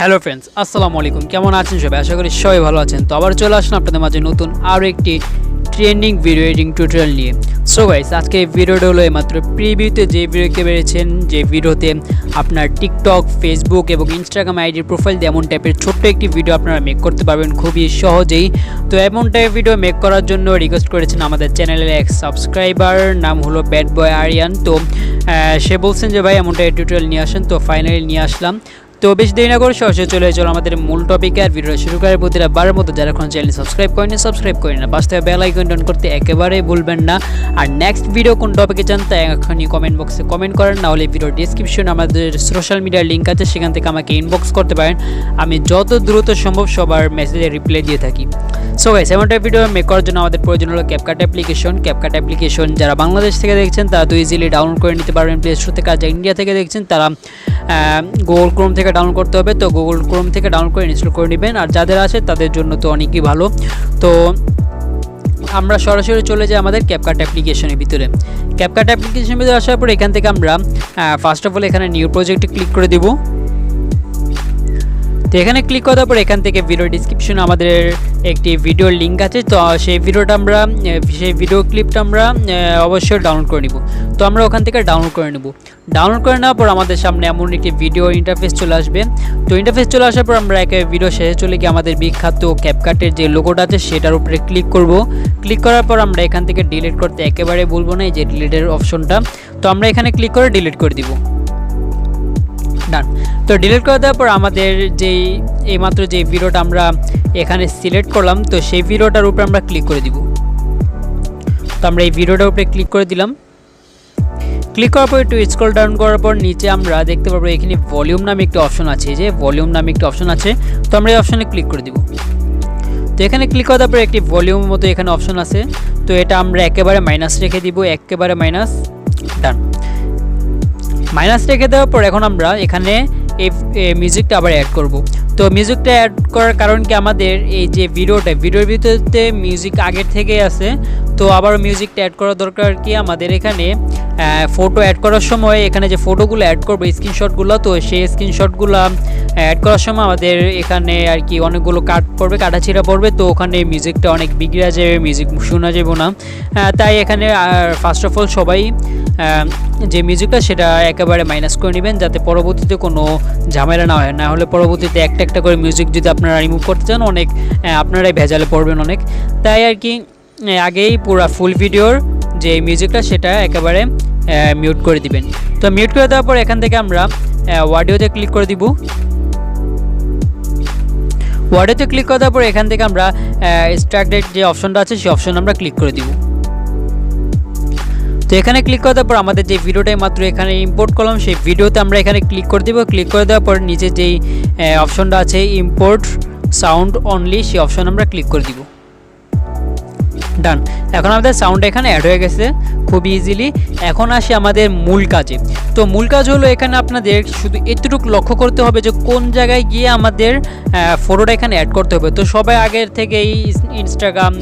Hello friends, আসসালামু আলাইকুম। কেমন আছেন সবাই? আশা করি সবাই ভালো আছেন। তো আবার চলে আসলাম আপনাদের মাঝে নতুন আরও একটি ট্রেন্ডিং ভিডিও এডিটিং টিউটোরিয়াল নিয়ে। সো গাইস, আজকে এই ভিডিওটা হলো মাত্র প্রিভিউতে যে ভিডিওকে পেরেছেন, যে ভিডিওতে আপনার টিকটক, ফেসবুক এবং ইনস্টাগ্রাম আইডির প্রোফাইল দিয়ে এমন টাইপের ছোট্ট একটি ভিডিও আপনারা মেক করতে পারবেন খুবই সহজেই। তো এমন টাইপের ভিডিও মেক করার জন্য রিকোয়েস্ট করেছেন আমাদের চ্যানেলের এক সাবস্ক্রাইবার, নাম হলো ব্যাড বয় আরিয়ান। তো সে বলছেন যে ভাই এমন টাইপের টিউটোরিয়াল নিয়ে আসেন। তো ফাইনালি নিয়ে আসলাম। তো বেশ দেরি না করে সরাসরি চলে চলো আমাদের মূল টপিকে। আর ভিডিওটা শুরু করার প্রতিটা বারের মতো যারা এখন চ্যানেল সাবস্ক্রাইব করেন না, পাশে বেল আইকন অন করতে একেবারেই ভুলবেন না। আর নেক্সট ভিডিও কোন টপিকে চান তা এখনই কমেন্ট বক্সে কমেন্ট করেন, না হলে ভিডিও ডিসক্রিপশনে আমাদের সোশ্যাল মিডিয়ার লিঙ্ক আছে, সেখান থেকে আমাকে ইনবক্স করতে পারেন। আমি যত দ্রুত সম্ভব সবার মেসেজে রিপ্লাই দিয়ে থাকি। সো গাইস, এমন একটা ভিডিও মেক করার জন্য আমাদের প্রয়োজন হলো ক্যাপকাট অ্যাপ্লিকেশন। ক্যাপকাট অ্যাপ্লিকেশন যারা বাংলাদেশ থেকে দেখছেন তারা তো ইজিলি ডাউনলোড করে নিতে পারবেন প্লে স্টোর থেকে। আর যারা ইন্ডিয়া থেকে দেখছেন তারা গুগল ক্রোম থেকে ডাউনলোড করতে হবে। তো গুগল ক্রোম থেকে ডাউনলোড করে ইনস্টল করে নেবেন। আর যাদের আছে তাদের জন্য তো অনেকই ভালো। তো আমরা সরাসরি চলে যাই আমাদের ক্যাপকাট অ্যাপ্লিকেশনের ভিতরে। ক্যাপকাট অ্যাপ্লিকেশনের ভিতরে আসার পর এখান থেকে আমরা ফার্স্ট অফ অল এখানে নিউ প্রজেক্টে ক্লিক করে দেব। তো এখানে ক্লিক করার পর এখান থেকে ভিডিও ডিসক্রিপশনে আমাদের একটি ভিডিওর লিঙ্ক আছে। তো সেই ভিডিও ক্লিপটা আমরা অবশ্যই ডাউনলোড করে নিব। তো আমরা ওখান থেকে ডাউনলোড করে নেব। ডাউনলোড করে নেওয়ার পর আমাদের সামনে এমন একটি ভিডিও ইন্টারফেস চলে আসবে। তো ইন্টারফেস চলে আসার পর আমরা একে ভিডিও শেষে চলে গিয়ে আমাদের বিখ্যাত ক্যাপকাটের যে লোগোটা আছে সেটার উপরে ক্লিক করব। ক্লিক করার পর আমরা এখান থেকে ডিলিট করতে একেবারে বলবো না, এই যে ডিলিটের অপশনটা। তো আমরা এখানে ক্লিক করে ডিলিট করে দিব। ডান। তো ডিলিট করে দেওয়ার পর আমাদের এইমাত্র যে ভিডিওটা আমরা এখানে সিলেক্ট করলাম, তো সেই ভিডিওটার উপরে আমরা ক্লিক করে দিব। তো আমরা এই ভিডিওটার উপরে ক্লিক করে দিলাম। ক্লিক করার পর একটু স্ক্রল ডাউন করার পর নিচে আমরা দেখতে পারবো এখানে ভলিউম নামে একটি অপশন আছে, যে ভলিউম নামে একটি অপশন আছে। তো আমরা এই অপশনে ক্লিক করে দিব। তো এখানে ক্লিক করার পর একটি ভলিউম মতো এখানে অপশন আছে। তো এটা আমরা একেবারে মাইনাস রেখে দিব, একেবারে মাইনাস। ডান। মাইনাস রেখে দেওয়ার পর এখন আমরা এখানে এই মিউজিকটা আবার অ্যাড করব। তো মিউজিকটা অ্যাড করার কারণ কি, আমাদের এই যে ভিডিওর ভিতরে মিউজিক আগের থেকে আছে। তো আবার মিউজিকটা অ্যাড করা দরকার কি, আমাদের এখানে ফটো অ্যাড করার সময় এখানে যে ফটোগুলো অ্যাড করবো স্ক্রিনশটগুলো, তো সেই স্ক্রিনশটগুলো অ্যাড করার সময় আমাদের এখানে আর কি অনেকগুলো কাটাছিড়া পড়বে। তো ওখানে মিউজিকটা অনেক বিগড়ে যাবে, মিউজিক শোনা যাবে না। তাই এখানে ফার্স্ট অফ অল সবাই যে মিউজিকটা সেটা একেবারে মাইনাস করে নেবেন, যাতে পরবর্তীতে কোনো ঝামেলা না হয়। না হলে পরবর্তীতে একটা একটা করে মিউজিক যদি আপনারা রিমুভ করতে চান অনেক আপনারাই ভেজালে পড়বেন অনেক। তাই আর কি আগেই পুরো ফুল ভিডিওর যে মিউজিকটা সেটা একেবারে মিউট করে দিবেন। তো মিউট করে দেওয়ার পর এখান থেকে আমরা অডিওতে ক্লিক করে দিব। অডিওতে ক্লিক করে দেওয়ার পর এখান থেকে আমরা এক্সট্রাক্টেড যে অপশনটা আছে সেই অপশন আমরা ক্লিক করে দিব। তো এখানে ক্লিক করে দেওয়ার পর আমাদের যে ভিডিওটাই মাত্র এখানে ইম্পোর্ট করলাম সেই ভিডিওতে আমরা এখানে ক্লিক করে দিব। ক্লিক করে দেওয়ার পর নিচে যেই অপশনটা আছে ইম্পোর্ট সাউন্ড অনলি, সেই অপশন আমরা ক্লিক করে দিব। ডান। এখন আমাদের সাউন্ড এখানে অ্যাড হয়ে গেছে খুব ইজিলি। এখন আসি আমাদের মূল কাজে। তো মূল কাজ হলো এখানে আপনাদের শুধু এতটুকু লক্ষ্য করতে হবে যে কোন জায়গায় গিয়ে আমাদের ফটোটা এখানে অ্যাড করতে হবে। তো সবাই আগের থেকেই ইনস্টাগ্রাম,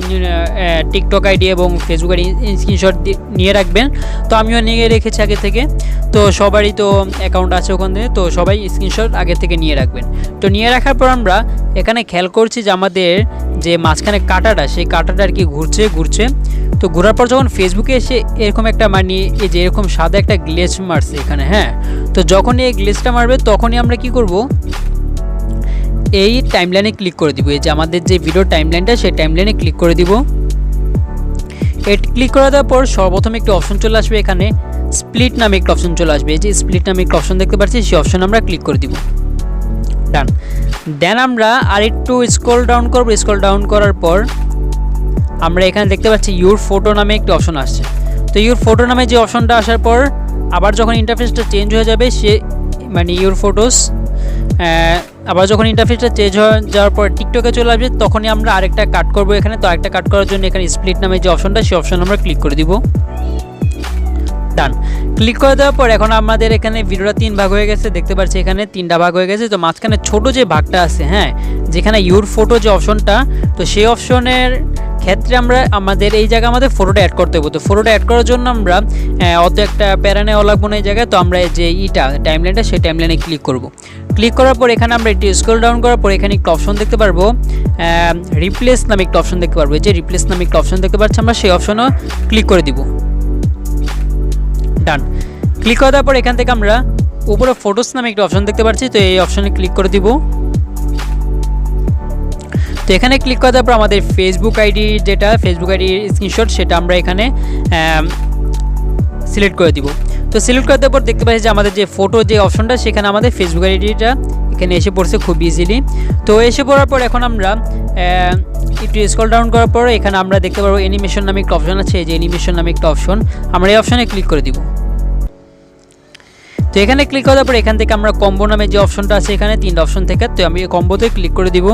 টিকটক আইডি এবং ফেসবুকের স্ক্রিনশট নিয়ে রাখবেন। তো আমিও নিয়ে রেখেছি আগে থেকে। তো সবারই তো অ্যাকাউন্ট আছে ওখান থেকে, তো সবাই স্ক্রিনশট আগে থেকে নিয়ে রাখবেন। তো নিয়ে রাখার পর আমরা এখানে খেয়াল করছি যে আমাদের যে মাঝখানে কাটাটা, সেই কাটাটা আর কি ঘুরছে। তো ঘোরার পর যখন ফেসবুকে এসে এরকম একটা এই যে এরকম সাদা একটা গ্লেচ মারছে এখানে, হ্যাঁ। তো যখনই এই গ্লেচটা মারবে তখনই আমরা কি করব, এই টাইমলাইনে ক্লিক করে দিব। এই যে আমাদের যে ভিডিও টাইমলাইনটা সেই টাইমলাইনে ক্লিক করে দিব। ক্লিক করে দেওয়ার পর সর্বপ্রথম একটি অপশন চলে আসবে, এখানে স্প্লিট নামে একটা অপশন চলে আসবে। এই যে স্প্লিট নামে একটা অপশন দেখতে পাচ্ছি, সেই অপশন আমরা ক্লিক করে দিব। ডান। দেন আমরা আরেকটু স্ক্রল ডাউন করব। স্ক্রল ডাউন করার পর আমরা এখানে দেখতে পাচ্ছি ইউর ফটো নামে একটি অপশন আসছে। তো ইউর ফটো নামে যে অপশনটা আসার পর আবার যখন ইন্টারফেসটা চেঞ্জ হয়ে যাবে, ইউর ফটোস, আবার যখন ইন্টারফেসটা চেঞ্জ হয়ে যাওয়ার পর টিকটকে চলে আসবে, তখনই আমরা আরেকটা কাট করব এখানে। তো আরেকটা কাট করার জন্য এখানে স্প্লিট নামে যে অপশনটা সেই অপশন আমরা ক্লিক করে দিব। ডান। ক্লিক করে দেওয়ার পর এখন আমাদের এখানে ভিডিওটা 3 ভাগ হয়ে গেছে, দেখতে পাচ্ছি এখানে 3টা ভাগ হয়ে গেছে। তো মাঝখানে ছোট যে ভাগটা আছে, হ্যাঁ, যেখানে ইউর ফটো যে অপশনটা, তো সেই অপশনের ক্ষেত্রে আমরা আমাদের এই জায়গায় আমাদের ফটোটা অ্যাড করতে হবে। তো ফটোটা অ্যাড করার জন্য আমরা অত একটা প্যারা নেওয়া লাগবো না এই জায়গায়। তো আমরা যে টাইমলাইনটা সেই টাইমলাইনে ক্লিক করব। ক্লিক করার পর এখানে আমরা একটু স্ক্রল ডাউন করার পর এখানে একটা অপশন দেখতে পারবো, রিপ্লেস নামে একটা অপশন দেখতে পারবো। এই যে রিপ্লেস নামে একটা অপশন দেখতে পাচ্ছি, আমরা সেই অপশনও ক্লিক করে দিব। ডান। ক্লিক করে দেওয়ার পর এখান থেকে আমরা উপরে ফটোস নামে একটা অপশন দেখতে পাচ্ছি, তো এই অপশনে ক্লিক করে দিব। তো এখানে ক্লিক করে দেওয়ার পর আমাদের ফেসবুক আইডি, যেটা ফেসবুক আইডির স্ক্রিনশট, সেটা আমরা এখানে সিলেক্ট করে দিব। তো সিলেক্ট করে দেওয়ার পর দেখতে পাচ্ছি যে আমাদের যে ফটো যে অপশনটা, সেখানে আমাদের ফেসবুক আইডিটা এখানে এসে পড়ছে খুব ইজিলি। তো এসে পড়ার পর এখন আমরা একটু স্ক্রল ডাউন করার পর এখানে আমরা দেখতে পারবো অ্যানিমেশন নামে একটা অপশন আছে। এই যে অ্যানিমেশন নামে একটা অপশন, আমরা এই অপশনে ক্লিক করে দিব। তো এখানে ক্লিক করার পর এখান থেকে আমরা কম্বো নামে যে অপশনটা আছে, এখানে 3টা অপশন থেকে, তো আমি কম্বোতে ক্লিক করে দিব।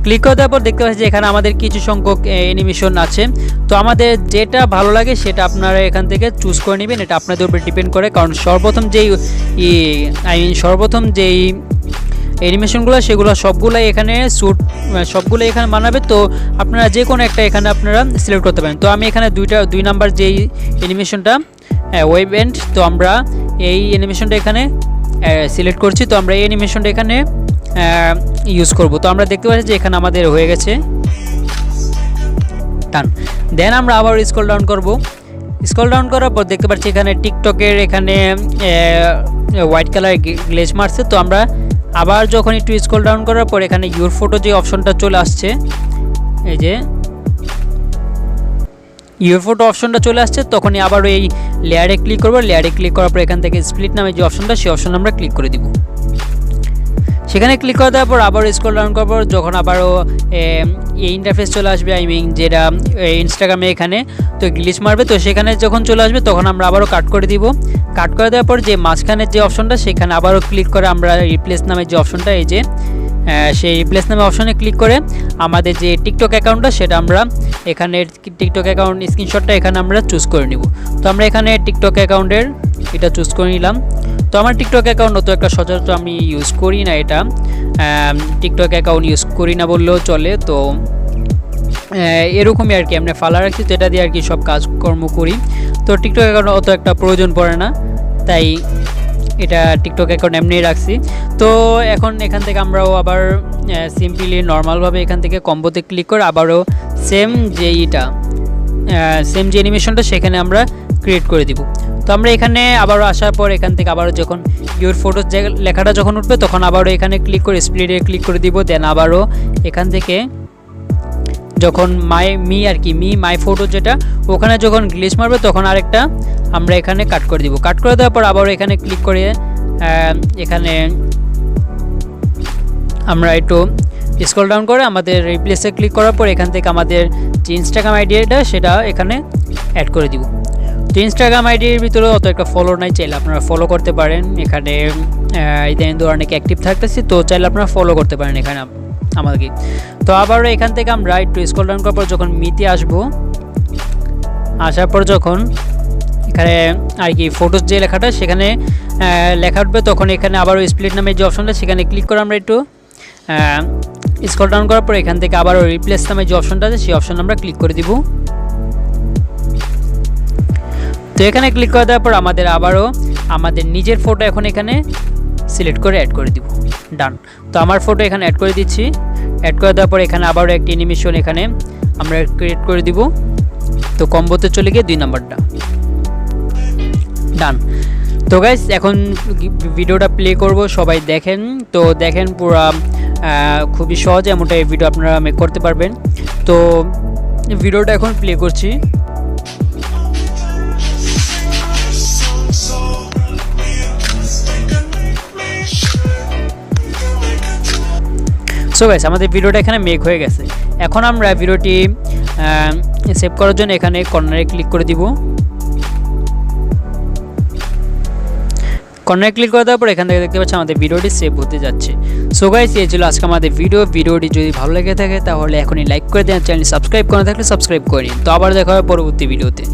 ক্লিক করে দেওয়ার পর দেখতে পাচ্ছি যে এখানে আমাদের কিছু সংখ্যক অ্যানিমেশন আছে। তো আমাদের যেটা ভালো লাগে সেটা আপনারা এখান থেকে চুজ করে নেবেন, এটা আপনাদের উপর ডিপেন্ড করে। কারণ সর্বপ্রথম যেই অ্যানিমেশনগুলো সেগুলো সবগুলোই এখানে সবগুলো এখানে মানাবে। তো আপনারা যে কোনো একটা এখানে আপনারা সিলেক্ট করতে পারেন। তো আমি এখানে 2 নাম্বার যেই অ্যানিমেশনটা ওয়েব এন্ড, তো আমরা এই অ্যানিমেশনটা এখানে সিলেক্ট করছি। তো আমরা এই অ্যানিমেশনটা এখানে ইউজ করব। তো আমরা দেখতে পাচ্ছি যে এখানে আমাদের হয়ে গেছে। ডান। দেন আমরা আবার স্ক্রল ডাউন করব। স্ক্রল ডাউন করার পর দেখতে পাচ্ছি এখানে টিকটকের এখানে হোয়াইট কালার গ্লেজ মারছে। তো আমরা আবার যখন একটু স্ক্রল ডাউন করার পর এখানে ইউর ফটো যে অপশনটা চলে আসছে, এই যে ইউর ফটো অপশনটা চলে আসছে, তখনই আবার এই লেয়ারে ক্লিক করব। লেয়ারে ক্লিক করার পর এখান থেকে স্প্লিট নামে যে অপশনটা, সেই অপশন আমরা ক্লিক করে দিব। সেখানে ক্লিক করে দেওয়ার পর আবার স্ক্রল ডাউন করার পর যখন আবারও এই ইন্টারফেস চলে আসবে, যেটা ইনস্টাগ্রামে এখানে তো গ্লিচ মারবে, তো সেখানে যখন চলে আসবে তখন আমরা আবারও কাট করে দিব। কাট করে দেওয়ার পর যে মাঝখানের যে অপশনটা, সেখানে আবারও ক্লিক করে আমরা রিপ্লেস নামে যে অপশনটা, এই যে সেই রিপ্লেস নামে অপশনে ক্লিক করে আমাদের যে টিকটক অ্যাকাউন্টটা, সেটা আমরা এখানে টিকটক অ্যাকাউন্ট স্ক্রিনশটটা এখানে আমরা চুজ করে নিব। তো আমরা এখানে টিকটক অ্যাকাউন্টের এটা চুজ করে নিলাম। তো আমার টিকটক অ্যাকাউন্ট অত একটা সচরাচর আমি ইউজ করি না, এটা টিকটক অ্যাকাউন্ট ইউজ করি না বললেও চলে। তো এরকমই আর কি, আমরা ফালা রাখছি, তো এটা দিয়ে আর কি সব কাজকর্ম করি। তো টিকটক অ্যাকাউন্ট অত একটা প্রয়োজন পড়ে না, তাই এটা টিকটক অ্যাকাউন্ট এমনিই রাখছি। তো এখন এখান থেকে আমরাও আবার সিম্পলি নর্মালভাবে এখান থেকে কম্বোতে ক্লিক করে আবারও সেম যে অ্যানিমেশনটা সেখানে আমরা ক্রিয়েট করে দিব। তো আমরা এখানে আবারও আসার পর এখান থেকে আবারও যখন ইউর ফটোস যে লেখাটা যখন উঠবে, তখন আবারও এখানে ক্লিক করে স্প্লিটে ক্লিক করে দিব। দেন আবারও এখান থেকে যখন মাই ফটো যেটা, ওখানে যখন গ্লিচ মারবে তখন আরেকটা আমরা এখানে কাট করে দিব। কাট করে দেওয়ার পর আবারও এখানে ক্লিক করে এখানে আমরা একটু স্ক্রল ডাউন করে আমাদের রিপ্লেসে ক্লিক করার পর এখান থেকে আমাদের যে ইনস্টাগ্রাম আইডিটা সেটা এখানে অ্যাড করে দিব। তো ইনস্টাগ্রাম আইডির ভিতরে অত একটা ফলো নাই, চাইলে আপনারা ফলো করতে পারেন। এখানে ইদানিং অনেক অ্যাক্টিভ থাকতেছি, তো চাইলে আপনারা ফলো করতে পারেন এখানে আমাদেরকে। তো আবারও এখান থেকে আমরা একটু স্ক্রল ডাউন করার পর যখন মিতে আসার পর যখন এখানে আর কি ফটোস যে লেখাটা সেখানে লেখা উঠবে, তখন এখানে আবারও স্প্লিট নামে যে অপশনটা সেখানে ক্লিক করে আমরা একটু স্ক্রল ডাউন করার পর এখান থেকে আবারও রিপ্লেস নামে যে অপশনটা আছে সেই অপশন আমরা ক্লিক করে দিব। তো এখানে ক্লিক করে দেওয়ার পর আমাদের আবারও আমাদের নিজের ফটো এখন এখানে সিলেক্ট করে অ্যাড করে দিব। ডান। তো আমার ফটো এখানে অ্যাড করে দিচ্ছি। অ্যাড করে দেওয়ার পর এখানে আবারও একটি অ্যানিমেশন এখানে আমরা ক্রিয়েট করে দিব। তো কম্বোতে চলে গিয়ে 2 নাম্বারটা। ডান। তো গাইস এখন ভিডিওটা প্লে করব, সবাই দেখেন। তো দেখেন পুরো খুবই সহজ এমনটা এই ভিডিও আপনারা মেক করতে পারবেন। তো ভিডিওটা এখন প্লে করছি। সো গাইস আমাদের ভিডিওটা এখানে মেক হয়ে গেছে। এখন আমরা ভিডিওটি সেভ করার জন্য এখানে কর্নারে ক্লিক করে দিব। কর্নারে ক্লিক করে দেওয়ার পর এখান থেকে দেখতে পাচ্ছি আমাদের ভিডিওটি সেভ হতে যাচ্ছে। সো গাইস এই ছিল আজকে আমাদের ভিডিওটি যদি ভালো লেগে থাকে তাহলে এখনই লাইক করে দেন, চ্যানেল সাবস্ক্রাইব করে থাকলে সাবস্ক্রাইব করে নিন। তো আবার দেখা হবে পরবর্তী ভিডিওতে।